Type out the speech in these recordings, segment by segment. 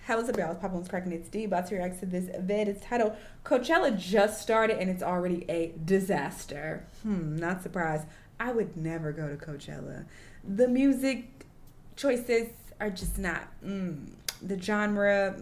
Hell is about Papa cracking its D. About to react to this vid. It's titled Coachella just started and it's already a disaster. Not surprised. I would never go to Coachella. The music choices are just not. The genre.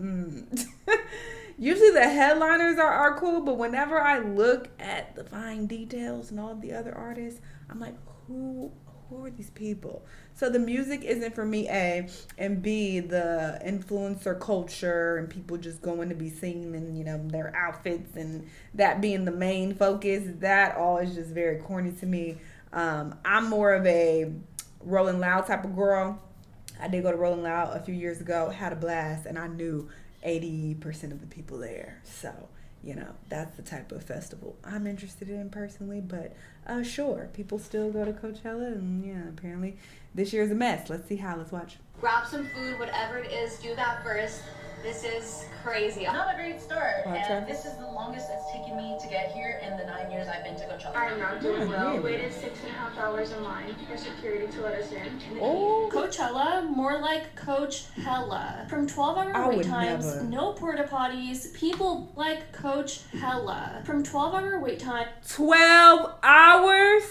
Usually the headliners are cool, but whenever I look at the fine details and all of the other artists, I'm like, who are these people? So the music isn't for me, A, and B, the influencer culture and people just going to be singing in, you know, their outfits and that being the main focus, that all is just very corny to me. I'm more of a Rolling Loud type of girl. I did go to Rolling Loud a few years ago, had a blast, and I knew 80% of the people there. So, you know, that's the type of festival I'm interested in personally. But sure, people still go to Coachella, and yeah, apparently this year's a mess. Let's see how. Let's watch. Grab some food, whatever it is, do that first. This is crazy. Not a great start, What, and Travis? this is the longest it's taken me to get here in the 9 years I've been to Coachella. I'm not doing well. really? Waited 6.5 hours in line for security to let us in. Oh, Coachella, more like Coachella. From 12-hour I wait would times, never. no porta potties, people like Coachella. From 12-hour wait times, 12 hours?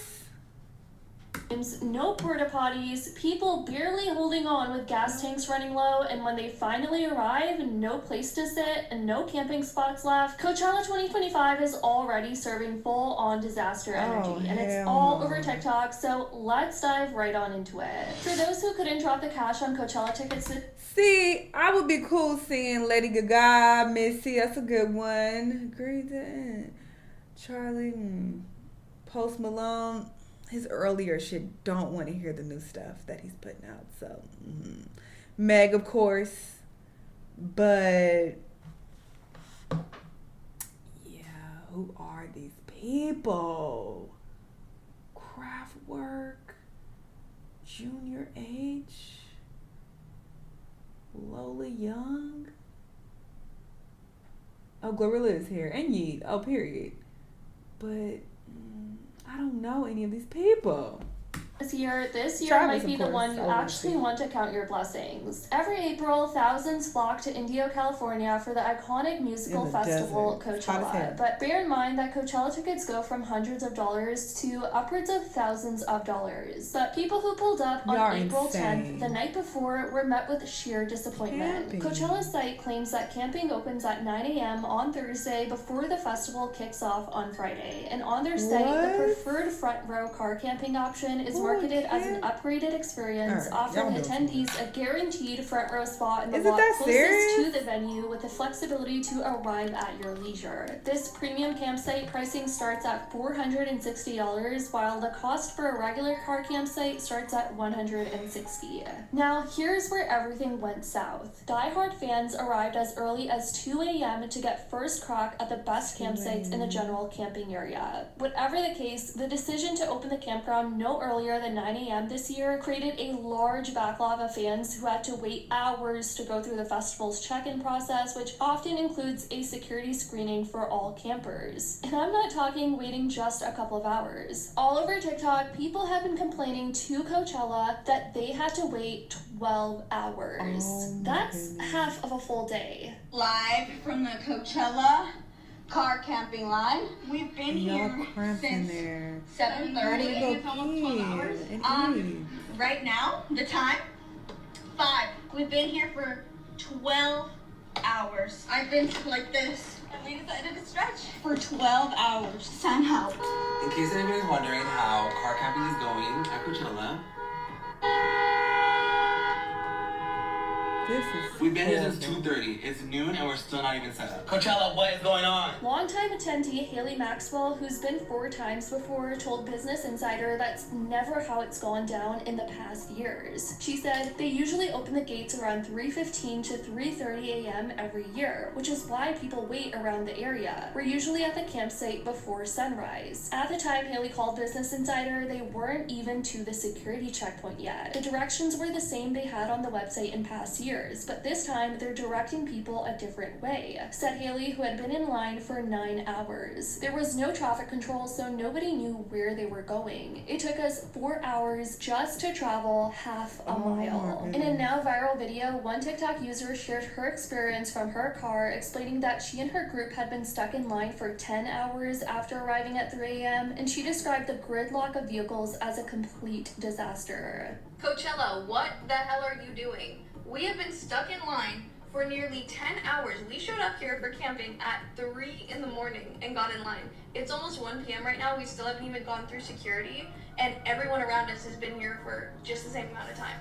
no porta potties, people barely holding on with gas tanks running low, and when they finally arrive, no place to sit and no camping spots left. Coachella 2025 is already serving full-on disaster energy, and it's hell all no. over TikTok, so let's dive right on into it. For those who couldn't drop the cash on Coachella tickets, See, I would be cool seeing Lady Gaga, Missy, that's a good one. Agreed to Charlie, Post Malone. His earlier shit, don't want to hear the new stuff that he's putting out. So, Meg, of course. But, yeah, who are these people? Kraftwerk, Junior H, Lola Young. Oh, Glorilla is here. And Yeet. Oh, period. But I don't know any of these people. this year Travis, might be of the course, one you I wanna actually see. want to count your blessings. Every April, thousands flock to Indio, California for the iconic musical In the festival desert. It's hot as hell. Coachella. But bear in mind that Coachella tickets go from hundreds of dollars to upwards of thousands of dollars. But people who pulled up on Y'all April insane. 10th, the night before, were met with sheer disappointment. Camping. Coachella's site claims that camping opens at 9 a.m. on Thursday before the festival kicks off on Friday. And on their site, What? the preferred front row car camping option is Oh, marketed as an camp- upgraded experience, Alright, y'all offering know attendees a guaranteed front row spot in the Is it lot that closest serious? to the venue with the flexibility to arrive at your leisure. This premium campsite pricing starts at $460, while the cost for a regular car campsite starts at $160. Now, here's where everything went south. Die-hard fans arrived as early as 2 a.m. to get first crack at the best campsites in the general camping area. Whatever the case, the decision to open the campground no earlier than 9 a.m. this year created a large backlog of fans who had to wait hours to go through the festival's check-in process, which often includes a security screening for all campers. And I'm not talking waiting just a couple of hours. All over TikTok, people have been complaining to Coachella that they had to wait 12 hours. Oh my That's goodness. half of a full day. Live from the Coachella car camping line. We've been Y'all here cramped in since there. 7:30. It's almost 12 hours. Right now, the time, 5. We've been here for 12 hours. I've been like this, and we decided to stretch for 12 hours. Sign out. In case anybody's wondering how car camping is going at Coachella, This is we've been here since horrible. 2:30. It's noon and we're still not even set up. Coachella, what is going on? Longtime attendee Haley Maxwell, who's been 4 times before, told Business Insider that's never how it's gone down in the past years. She said they usually open the gates around 3:15 to 3:30 a.m. every year, which is why people wait around the area. We're usually at the campsite before sunrise. At the time Haley called Business Insider, they weren't even to the security checkpoint yet. The directions were the same they had on the website in past years. years, but this time they're directing people a different way, said Haley, who had been in line for 9 hours. There was no traffic control, so nobody knew where they were going. It took us 4 hours just to travel half a mile. In a now viral video, one TikTok user shared her experience from her car, explaining that she and her group had been stuck in line for 10 hours after arriving at 3 a.m., and she described the gridlock of vehicles as a complete disaster. Coachella, what the hell are you doing? We have been stuck in line for nearly 10 hours. We showed up here for camping at 3 in the morning and got in line. It's almost 1 p.m. right now. We still haven't even gone through security, and everyone around us has been here for just the same amount of time.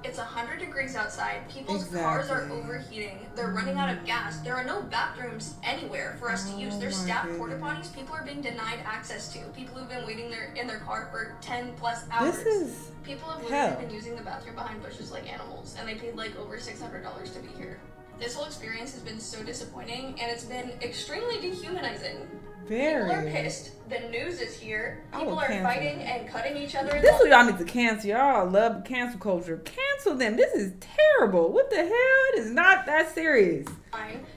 It's 100 degrees outside. People's cars are overheating. They're running out of gas. There are no bathrooms anywhere for us to use. There's staff porta potties people are being denied access to. People who've been waiting there in their car for 10 plus hours. People have literally been using the bathroom behind bushes like animals, and they paid like over $600 to be here. This whole experience has been so disappointing, and it's been extremely dehumanizing. People are pissed. The news is here. People are fighting and cutting each other. This is what y'all need to cancel. Y'all love cancel culture. Cancel them. This is terrible. What the hell? It is not that serious.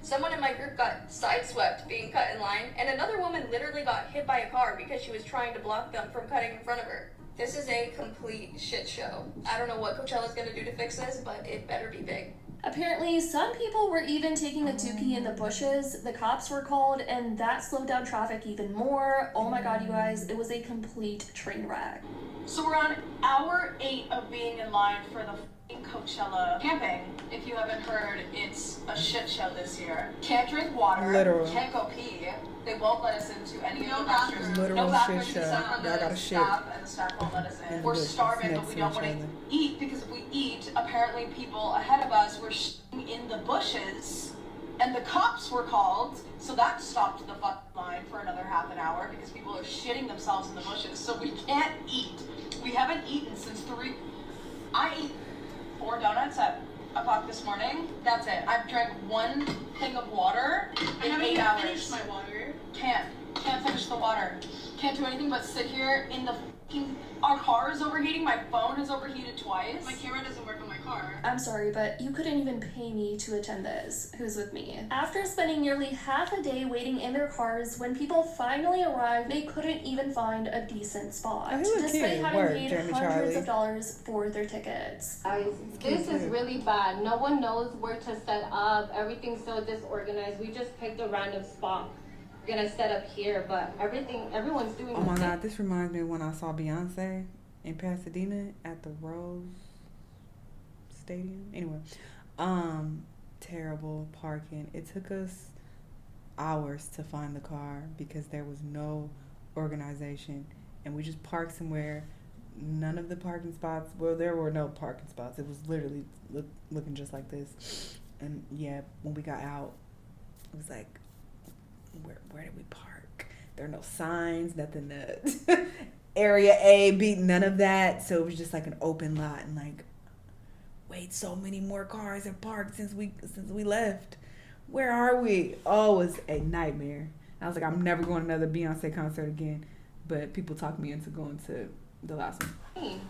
Someone in my group got sideswept being cut in line, and another woman literally got hit by a car because she was trying to block them from cutting in front of her. This is a complete shit show. I don't know what Coachella's gonna do to fix this, but it better be big. Apparently, some people were even taking a dookie in the bushes. The cops were called, and that slowed down traffic even more. Oh my god, you guys, it was a complete train wreck. So we're on hour 8 of being in line for the Coachella camping. If you haven't heard, it's a shit show this year. Can't drink water. Literal. Can't go pee. They won't let us into any of the bathrooms. Literal no bathrooms shit show. except for Y'all gotta the shit. staff, and the staff won't let us in. We're starving, but we don't want to eat, because if we eat, apparently people ahead of us were shitting in the bushes, and the cops were called, so that stopped the fucking line for another half an hour because people are shitting themselves in the bushes. So we can't eat. We haven't eaten since 3. I ate 4 donuts at o'clock this morning. That's it. I've drank 1 thing of water in 8 hours. Finished my water. Can't finish the water. Can't do anything but sit here in the fucking... Our car is overheating. My phone is overheated twice. My camera doesn't work on my car. I'm sorry, but you couldn't even pay me to attend this. Who's with me? After spending nearly half a day waiting in their cars, when people finally arrived, they couldn't even find a decent spot, despite having paid hundreds of dollars for their tickets. This is really bad. No one knows where to set up. Everything's so disorganized. We just picked a random spot. We're gonna set up here, but everyone's doing. Oh my god, this reminds me of when I saw Beyonce in Pasadena at the Rose Stadium. Anyway, terrible parking. It took us hours to find the car because there was no organization, and we just parked somewhere. None of the parking spots, well, there were no parking spots. It was literally looking just like this. And yeah, when we got out, it was like, where did we park? There are no signs, nothing to area A, B, none of that. So it was just like an open lot, and like, wait, so many more cars have parked since we left. Where are we? Oh, it was a nightmare. I was like, I'm never going to another Beyonce concert again. But people talked me into going to the last one.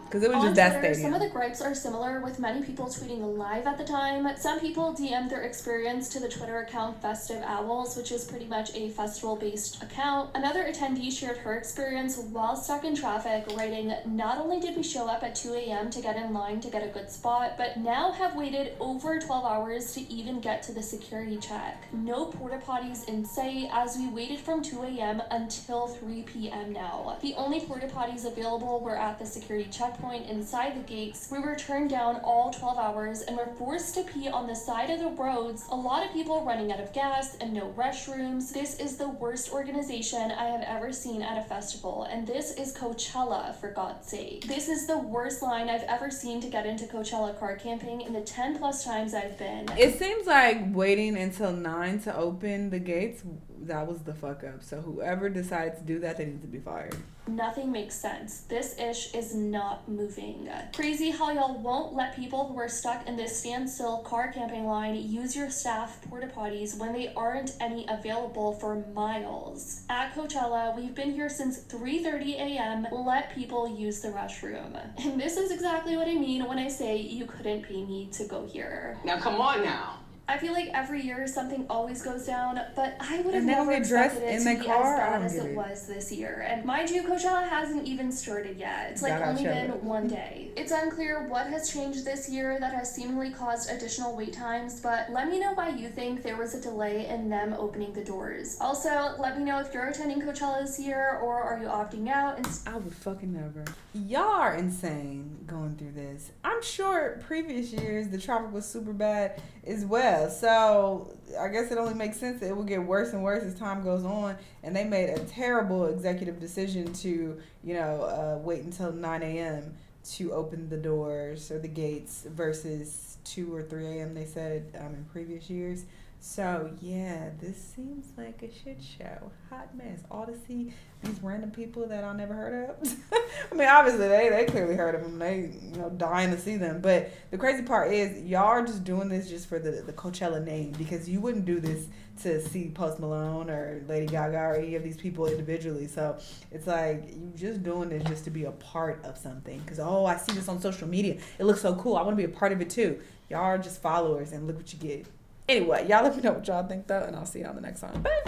Because it was just that stadium. Some of the gripes are similar, with many people tweeting live at the time. Some people DM'd their experience to the Twitter account Festive Owls, which is pretty much a festival-based account. Another attendee shared her experience while stuck in traffic, writing, "Not only did we show up at 2 a.m. to get in line to get a good spot, but now have waited over 12 hours to even get to the security check. No porta potties in sight, as we waited from 2 a.m. until 3 p.m. now. The only porta potties available were at the security checkpoint inside the gates. We were turned down all 12 hours and were forced to pee on the side of the roads. A lot of people running out of gas and no restrooms. This is the worst organization I have ever seen at a festival, and this is Coachella, for God's sake. This is the worst line I've ever seen to get into Coachella car camping in the 10 plus times I've been." It seems like waiting until 9 to open the gates that was the fuck up. So whoever decides to do that, they need to be fired. Nothing makes sense. This ish is not moving. Crazy how y'all won't let people who are stuck in this standstill car camping line use your staff porta potties when they aren't any available for miles. At Coachella, we've been here since 3:30 a.m. Let people use the restroom. And this is exactly what I mean when I say you couldn't pay me to go here. Now come on now. I feel like every year something always goes down, but I would have And they don't never get dressed expected it in to the be car? as I bad don't as get it it. was this year. And mind you, Coachella hasn't even started yet. It's like Shout out only been Shanell. one day. It's unclear what has changed this year that has seemingly caused additional wait times, but let me know why you think there was a delay in them opening the doors. Also, let me know if you're attending Coachella this year or are you opting out and I would fucking never. Y'all are insane going through this. I'm sure previous years the traffic was super bad as well. So I guess it only makes sense that it will get worse and worse as time goes on. And they made a terrible executive decision to, wait until 9 a.m. to open the doors or the gates versus 2 or 3 a.m. they said in previous years. So yeah, this seems like a shit show. Hot mess. All to see these random people that I never heard of. I mean, obviously they clearly heard of them. They dying to see them. But the crazy part is y'all are just doing this just for the Coachella name, because you wouldn't do this to see Post Malone or Lady Gaga or any of these people individually. So it's like you just doing this just to be a part of something. Because I see this on social media. It looks so cool. I want to be a part of it too. Y'all are just followers, and look what you get. Anyway, y'all let me know what y'all think though, and I'll see you on the next one. Bye.